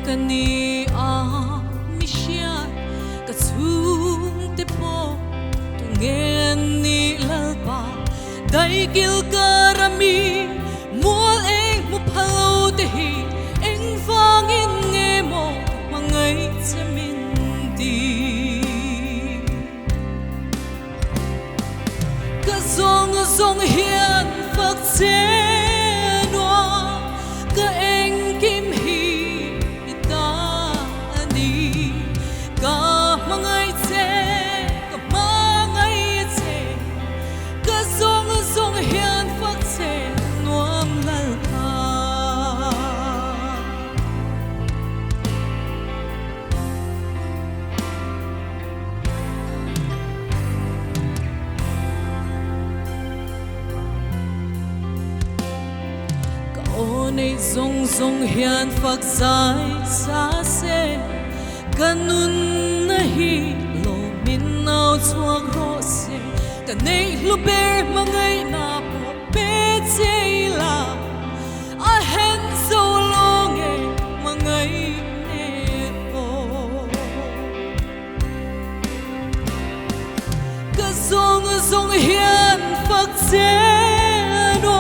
kani misya katsung tepo tungen ni lalpa dai gil karami mual eng mupalo tehi eng vangin ngemo mangai chamin di ka zong zong hian phak che noa ka eng kim hi ta ani ka mangai che ka mangai che ka zong zong hian phak che nuam lal ka Onei zong zong hian phak zai sa se kanun na hi lo min nau chuak ro se kanei lu ber mangai na po pe che la a hen zo long e mangai ne po ka zong zong hian phak che no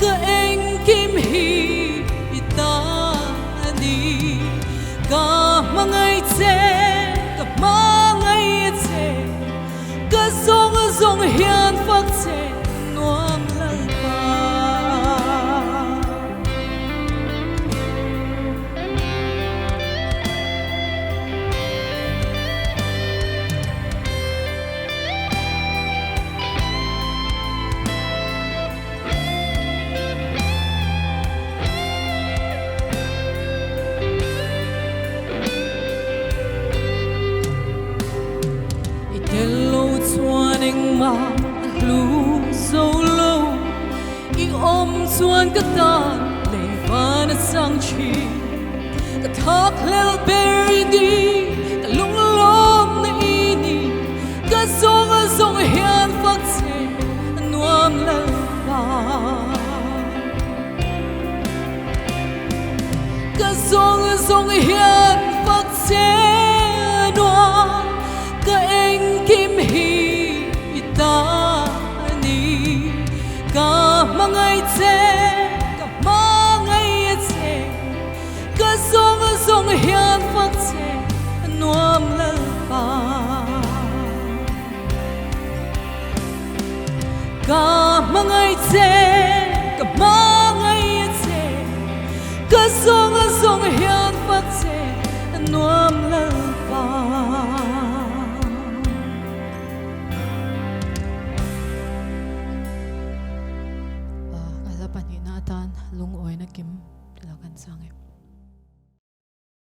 ka eng kim hi ita ani ka mangai che ka mangai che ka zong zong hian phak che nuam lal pa ma lu so lâu i om chuan ka ta le van sang chi ka thak lel berry di ka lung lom na ini ka zong zong hian phak che nuam lal pa ka zong zong hian phak che nuam ka eng kim hi ta ani ka mangai che ka mangai che ka zong zong hian phak che nuam lal pa ka mangai che ka mangai che ka zong zong hian phak che nuam lal pa